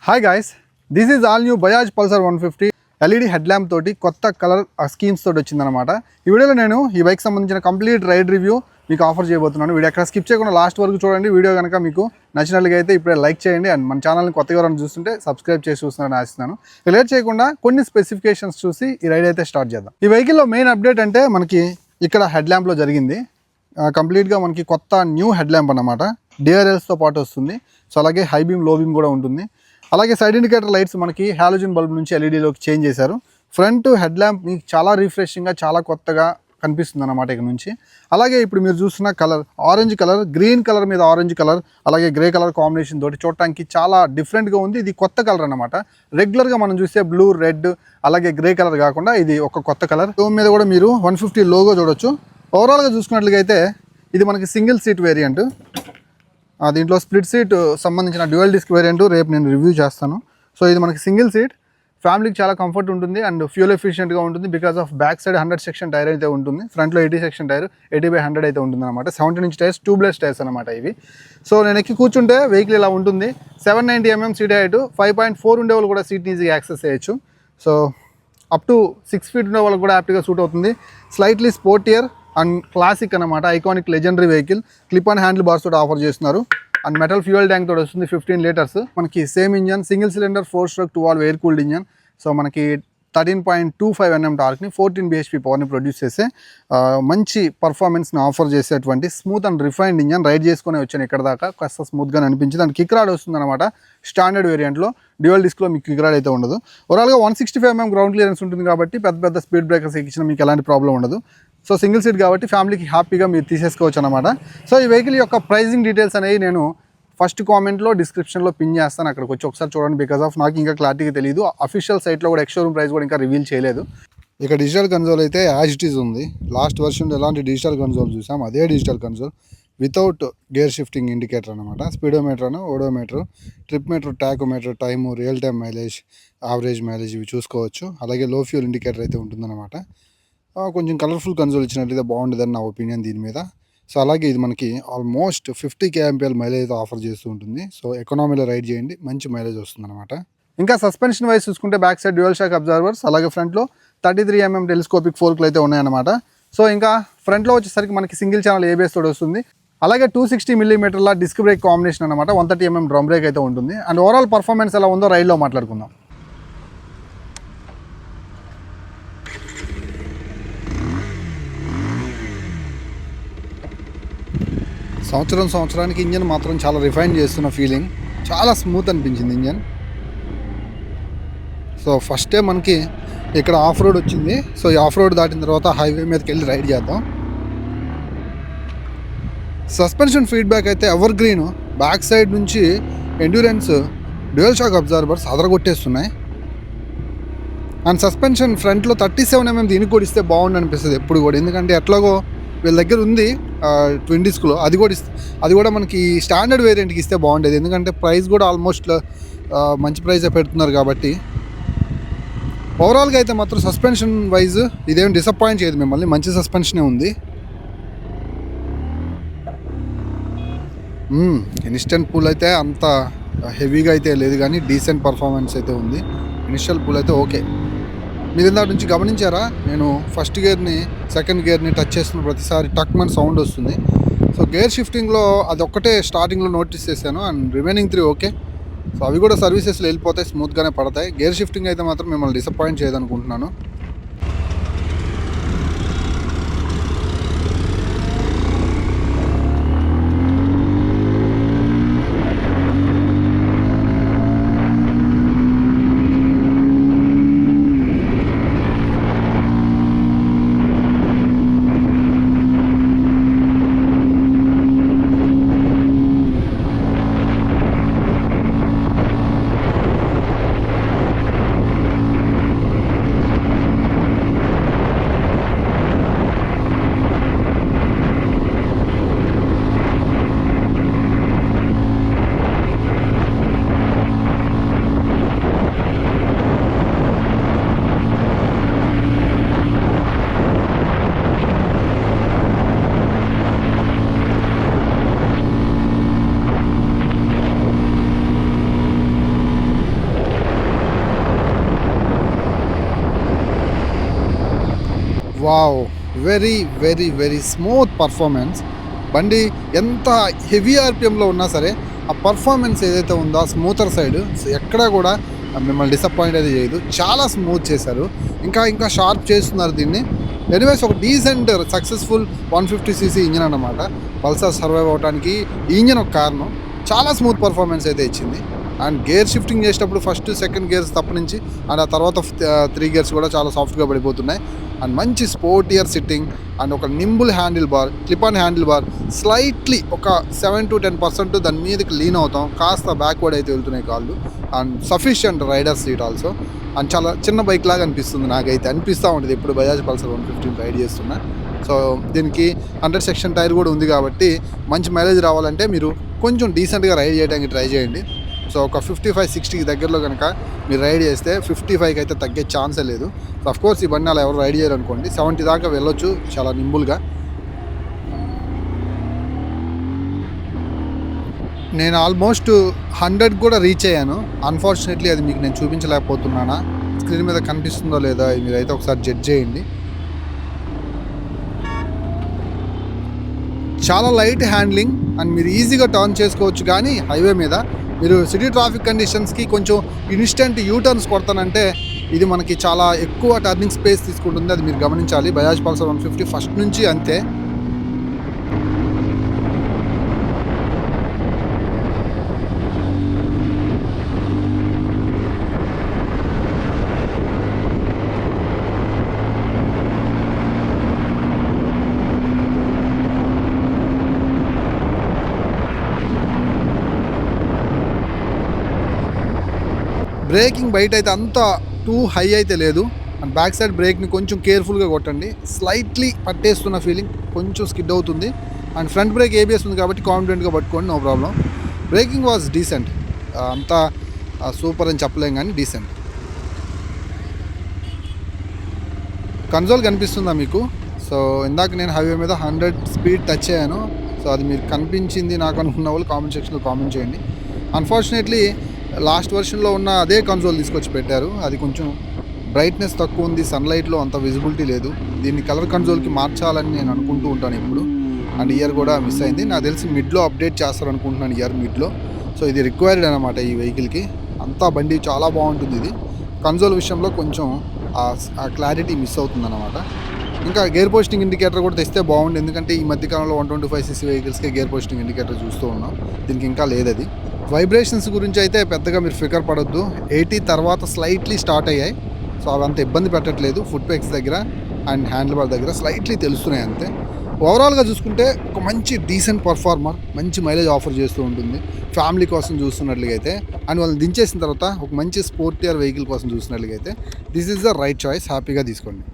Hi guys, this is all new Bajaj Pulsar 150 LED head lamp తోటి కొత్త colour schemes తోటి వచ్చిందనమాట. ఈ వీడియోలో నేను ఈ బైక్ సంబంధించిన కంప్లీట్ రైడ్ రివ్యూ మీకు ఆఫర్ చేయబోతున్నాను. వీడియో ఎక్కడ స్కిప్ చేయకుండా లాస్ట్ వరకు చూడండి. వీడియో కనుక మీకు నచ్చినట్లుగా అయితే ఇప్పుడే లైక్ చేయండి అండ్ మన ఛానల్ని కొత్తగా ఎవరైనా చూస్తుంటే సబ్స్క్రైబ్ చేసి చూస్తున్నారని ఆశిస్తున్నాను. లేట్ చేయకుండా కొన్ని స్పెసిఫికేషన్స్ చూసి ఈ రైడ్ అయితే స్టార్ట్ చేద్దాం. ఈ వెహికల్లో మెయిన్ అప్డేట్ అంటే మనకి ఇక్కడ హెడ్ ల్యాంప్లో జరిగింది. కంప్లీట్గా మనకి కొత్త న్యూ హెడ్ ల్యాంప్ అన్నమాట. డిఆర్ఎల్స్తో పాటు వస్తుంది. సో అలాగే హై బీమ్ లో బీమ్ కూడా ఉంటుంది. అలాగే సైడ్ ఇండికేటర్ లైట్స్ మనకి హాలోజన్ బల్బ్ నుంచి ఎల్ఈడీలోకి చేంజ్ చేశారు. ఫ్రంట్ హెడ్ ల్యాంప్ మీకు చాలా రిఫ్రెషింగ్గా చాలా కొత్తగా కనిపిస్తుంది అన్నమాట ఇక్కడ నుంచి. అలాగే ఇప్పుడు మీరు చూస్తున్న colour orange colour, green colour మీద ఆరెంజ్ కలర్, అలాగే గ్రే కలర్ కాంబినేషన్ తోటి చూడటానికి చాలా డిఫరెంట్గా ఉంది. ఇది కొత్త కలర్ అనమాట. రెగ్యులర్గా మనం చూస్తే బ్లూ, రెడ్ అలాగే గ్రే కలర్ కాకుండా ఇది ఒక కొత్త కలర్. డోమ్ మీద కూడా మీరు 150 లోగో చూడొచ్చు. ఓవరాల్గా చూసుకున్నట్లయితే ఇది మనకి సింగిల్ సీట్ వేరియంట్. దీంట్లో స్ప్లిట్ సీట్ సంబంధించిన డ్యూయల్ డిస్క్ వేరియంట్ రేపు నేను రివ్యూ చేస్తాను. సో ఇది మనకి సింగిల్ సీట్, ఫ్యామిలీకి చాలా కంఫర్ట్ ఉంటుంది అండ్ ఫ్యూల్ ఎఫిషియెంట్గా ఉంటుంది. Because of back side 100 section tyre అయితే ఉంటుంది. ఫ్రంట్లో 80 సెక్షన్ టైర్ 80/100 అయితే ఉంటుంది అనమాట. 17 ఇంచ్ టైర్స్, ట్యూబ్లెస్ టైర్స్ అనమాట ఇవి. సో నేను ఎక్కి కూర్చుంటే వెహికల్ ఇలా ఉంటుంది. 790 mm సీట్ హైట్, 5.4 ఉండే వాళ్ళు కూడా సీట్ ఈజీగా యాక్సెస్ చేయొచ్చు. సో అప్ టు 6 feet ఉండే వాళ్ళకి కూడా యాప్ట్గా సూట్ అవుతుంది. స్లైట్లీ స్పోర్టియర్ అండ్ క్లాసిక్ అనమాట. Iconic legendary vehicle. Clip and handle bars తోటి ఆఫర్ చేస్తున్నారు అండ్ మెటల్ ఫ్యూయల్ ట్యాంక్ తోటి వస్తుంది. 15 లీటర్స్ మనకి same engine, single cylinder 4-stroke 2-valve air cooled engine. So మనకి 13.25 Nm టార్క్ని, 14 bhp పవర్ని ప్రొడ్యూస్ చేసే మంచి పర్ఫార్మెన్స్ని ఆఫర్ చేసేటువంటి smooth and refined engine. Ride చేసుకుని వచ్చాను ఇక్కడ దాకా, కాస్త స్మూత్గా అనిపించింది. అండ్ కిక్ రాడ్ వస్తుంది అనమాట. స్టాండర్డ్ వేరియంట్లో డ్యూయల్ డిస్క్లో మీకు కిక్ రాడ్ అయితే ఉండదు. ఓవరాల్గా 165 mm గ్రౌండ్ క్లియరెన్స్ ఉంటుంది కాబట్టి పెద్ద స్పీడ్ బ్రేకర్స్ ఎక్కించిన మీకు ఎలాంటి ప్రాబ్లం ఉండదు. సో సింగిల్ సీట్ కాబట్టి ఫ్యామిలీకి హ్యాపీగా మీరు తీసేసుకోవచ్చు అనమాట. సో ఈ వెహికల్ యొక్క ప్రైజింగ్ డీటెయిల్స్ అనేవి నేను ఫస్ట్ కామెంట్లో, డిస్క్రిప్షన్లో పిన్ చేస్తాను. అక్కడికి వచ్చి ఒకసారి చూడండి. బికాస్ ఆఫ్ నాకు ఇంకా క్లారిటీగా తెలియదు. అఫీషియల్ సైట్లో కూడా ఎక్స్-షోరూమ్ ప్రైస్ కూడా ఇంకా రివీల్ చేయలేదు. ఇక డిజిటల్ కన్సోల్ అయితే యాజ్ ఇట్ ఈజ్ ఉంది. లాస్ట్ వర్షన్లో ఎలాంటి డిజిటల్ కన్సోల్ చూసాం అదే digital console without gear shifting indicator అనమాట. Speedometer, odometer, trip meter, tachometer, time, real time mileage, average mileage ఇవి చూసుకోవచ్చు. అలాగే లో ఫ్యూల్ ఇండికేటర్ అయితే ఉంటుందన్నమాట. కొంచెం కలర్ఫుల్ కన్సోల్ ఇచ్చినట్లయితే బాగుండేదని నా ఒపీనియన్ దీని మీద. సో అలాగే ఇది మనకి ఆల్మోస్ట్ 50 kmph మైలేజ్ అయితే ఆఫర్ చేస్తూ ఉంటుంది. సో ఎకనామీలో రైడ్ చేయండి, మంచి మైలేజ్ వస్తుంది అనమాట. ఇంకా సస్పెన్షన్ వైజ్ చూసుకుంటే back side dual shock observers, అలాగే ఫ్రంట్లో 33 mm టెలిస్కోపిక్ ఫోర్క్లు అయితే ఉన్నాయన్నమాట. సో ఇంకా ఫ్రంట్లో వచ్చేసరికి మనకి సింగిల్ ఛానల్ ABS తోటి వస్తుంది. అలాగే 260 mm డిస్క్ బ్రేక్ కాంబినేషన్ అనమాట. 130 mm డ్రమ్ బ్రేక్ అయితే ఉంటుంది. అండ్ ఓవరాల్ పర్ఫార్మెన్స్ ఎలా ఉందో రైడ్లో మాట్లాడుకుందాం. సంవత్సరానికి ఇంజన్ మాత్రం చాలా రిఫైన్ చేస్తున్న ఫీలింగ్. చాలా స్మూత్ అనిపించింది ఇంజన్. సో ఫస్టే మనకి ఇక్కడ ఆఫ్ రోడ్ వచ్చింది. సో ఈ ఆఫ్ రోడ్ దాటిన తర్వాత హైవే మీదకి వెళ్ళి రైడ్ చేద్దాం. సస్పెన్షన్ ఫీడ్బ్యాక్ అయితే ఎవర్ గ్రీన్. బ్యాక్ సైడ్ నుంచి ఎండ్యూరెన్స్ డ్యూయల్ షాక్ అబ్జర్వర్స్ అదరగొట్టేస్తున్నాయి. అండ్ సస్పెన్షన్ ఫ్రంట్లో 37 mm దీనికి కూడా ఇస్తే బాగుండు అనిపిస్తుంది ఎప్పుడు కూడా. ఎందుకంటే ఎట్లాగో వీళ్ళ దగ్గర ఉంది ట్విన్ డిస్క్లో, అది కూడా మనకి స్టాండర్డ్ వేరియంట్కి ఇస్తే బాగుండేది. ఎందుకంటే ప్రైస్ కూడా ఆల్మోస్ట్ మంచి ప్రైజే పెడుతున్నారు కాబట్టి. ఓవరాల్గా అయితే మాత్రం సస్పెన్షన్ వైజ్ ఇదేం డిసప్పాయింట్ చేయదు మిమ్మల్ని. మంచి సస్పెన్షనే ఉంది. ఇన్స్టెంట్ పూల్ అయితే అంత హెవీగా అయితే లేదు కానీ డీసెంట్ పర్ఫార్మెన్స్ అయితే ఉంది. ఇనిషియల్ పూల్ అయితే ఓకే. మీరు ఇందాక నుంచి గమనించారా, నేను ఫస్ట్ గేర్ని సెకండ్ గేర్ని టచ్ చేస్తున్న ప్రతిసారి టక్మన్ సౌండ్ వస్తుంది. సో గేర్ షిఫ్టింగ్లో అది ఒక్కటే స్టార్టింగ్లో నోటీస్ చేశాను అండ్ రిమైనింగ్ 3 ఓకే. సో అవి కూడా సర్వీసెస్లో వెళ్ళిపోతాయి, స్మూత్గానే పడతాయి. గేర్ షిఫ్టింగ్ అయితే మాత్రం మిమ్మల్ని డిసప్పాయింట్ చేయదనుకుంటున్నాను. Wow, very very very smooth performance. బండి ఎంత హెవీ ఆర్పిఎంలో ఉన్నా సరే ఆ పర్ఫార్మెన్స్ ఏదైతే ఉందో ఆ స్మూతర్ సైడ్ ఎక్కడా కూడా మిమ్మల్ని డిసప్పాయింట్ అయితే చేయదు. చాలా స్మూత్ చేశారు, ఇంకా ఇంకా షార్ప్ చేస్తున్నారు దీన్ని. ఎనీవేస్ ఒక డీసెంట్ సక్సెస్ఫుల్ 150cc ఇంజిన్ అన్నమాట. పల్సర్ సర్వైవ్ అవడానికి ఈ ఇంజిన్ ఒక కారణం. చాలా స్మూత్ పర్ఫార్మెన్స్ అయితే ఇచ్చింది. అండ్ గేర్ షిఫ్టింగ్ చేసేటప్పుడు ఫస్ట్ సెకండ్ గేర్స్ తప్ప నుంచి అండ్ ఆ తర్వాత 3 గేర్స్ కూడా చాలా సాఫ్ట్గా పడిపోతున్నాయి. అండ్ మంచి స్పోర్టియర్ సిట్టింగ్ అండ్ ఒక nimble handle bar, clip on handle bar, slightly ఒక 7 to 10% దాని మీదకి లీన్ అవుతాం, కాస్త బ్యాక్వర్డ్ అయితే వెళ్తున్నాయి కాళ్ళు. And sufficient rider seat also. And చాలా చిన్న బైక్ లాగా అనిపిస్తుంది, నాకైతే అనిపిస్తూ ఉంటుంది ఎప్పుడు బజాజ్ పల్సర్ 150 రైడ్ చేస్తున్నా. సో దీనికి 100 సెక్షన్ టైర్ కూడా ఉంది కాబట్టి మంచి మైలేజ్ రావాలంటే మీరు కొంచెం డీసెంట్గా రైడ్ చేయడానికి ట్రై చేయండి. సో ఒక 55-60 దగ్గరలో కనుక మీరు రైడ్ చేస్తే 55కి అయితే తగ్గే ఛాన్సే లేదు. సో అఫ్కోర్స్ ఈ బండి అలా ఎవరు రైడ్ చేయరు అనుకోండి, 70 దాకా వెళ్ళొచ్చు చాలా నింబుల్గా. నేను ఆల్మోస్ట్ 100 కూడా రీచ్ అయ్యాను. అన్ఫార్చునేట్లీ అది మీకు నేను చూపించలేకపోతున్నానా, స్క్రీన్ మీద కనిపిస్తుందో లేదో మీరైతే ఒకసారి జడ్జ్ చేయండి. చాలా లైట్ హ్యాండ్లింగ్ అండ్ మీరు ఈజీగా టర్న్ చేసుకోవచ్చు. కానీ హైవే మీద మీరు సిటీ ట్రాఫిక్ కండిషన్స్కి కొంచెం ఇన్స్టెంట్ యూటర్న్స్ కొడతానంటే ఇది మనకి చాలా ఎక్కువ టర్నింగ్ స్పేస్ తీసుకుంటుంది, అది మీరు గమనించాలి. బజాజ్ పల్సర్ 150 ఫస్ట్ నుంచి అంతే. బ్రేకింగ్ బయట అయితే అంత టూ హై అయితే లేదు. అండ్ బ్యాక్ సైడ్ బ్రేక్ని కొంచెం కేర్ఫుల్గా కొట్టండి, స్లైట్లీ పట్టేస్తున్న ఫీలింగ్, కొంచెం స్కిడ్ అవుతుంది. అండ్ ఫ్రంట్ బ్రేక్ ఏబిఎస్ ఉంది కాబట్టి కాన్ఫిడెంట్గా పట్టుకోండి, no problem. Braking was decent, అంతా సూపర్ అని చెప్పలేం కానీ డీసెంట్. కన్సోల్ కనిపిస్తుందా మీకు? సో ఇందాక నేను హైవే మీద 100 స్పీడ్ టచ్ అయ్యాను. సో అది మీరు కనిపించింది నాకు అనుకున్న వాళ్ళు కామెంట్ సెక్షన్లో కామెంట్ చేయండి. అన్ఫార్చునేట్లీ లాస్ట్ వర్షన్లో ఉన్న అదే కన్సోల్ తీసుకొచ్చి పెట్టారు, అది కొంచెం బ్రైట్నెస్ తక్కువ ఉంది, సన్లైట్లో అంత విజిబిలిటీ లేదు. దీన్ని కలర్ కన్సోల్కి మార్చాలని నేను అనుకుంటూ ఉంటాను ఇప్పుడు. అండ్ ఇయర్ కూడా మిస్ అయింది, నాకు తెలిసి మిడ్లో అప్డేట్ చేస్తారు అనుకుంటున్నాను, ఇయర్ మిడ్లో. సో ఇది రిక్వైర్డ్ అనమాట ఈ వెహికల్కి. అంతా బండి చాలా బాగుంటుంది. ఇది కన్సోల్ విషయంలో కొంచెం ఆ క్లారిటీ మిస్ అవుతుంది అనమాట. ఇంకా గేర్ పోస్టింగ్ ఇండికేటర్ కూడా తెస్తే బాగుంది, ఎందుకంటే ఈ మధ్యకాలంలో 125cc వెహికల్స్కి గేర్ పోస్టింగ్ ఇండికేటర్ చూస్తూ ఉన్నాం, దీనికి ఇంకా లేదు అది. వైబ్రేషన్స్ గురించి అయితే పెద్దగా మీరు ఫికర్ పడొద్దు, 80 తర్వాత స్లైట్లీ స్టార్ట్ అయ్యాయి. సో అవి అంత ఇబ్బంది పెట్టట్లేదు, ఫుట్ పెక్స్ దగ్గర అండ్ హ్యాండిల్ బార్ దగ్గర స్లైట్లీ తెలుస్తున్నాయి అంతే. ఓవరాల్గా చూసుకుంటే ఒక మంచి డీసెంట్ పర్ఫార్మర్, మంచి మైలేజ్ ఆఫర్ చేస్తూ ఉంటుంది ఫ్యామిలీ కోసం చూస్తున్నట్లయితే. అండ్ వాళ్ళని దించేసిన తర్వాత ఒక మంచి స్పోర్టియర్ వెహికల్ కోసం చూసినట్లయితే this is the right choice, హ్యాపీగా తీసుకోండి.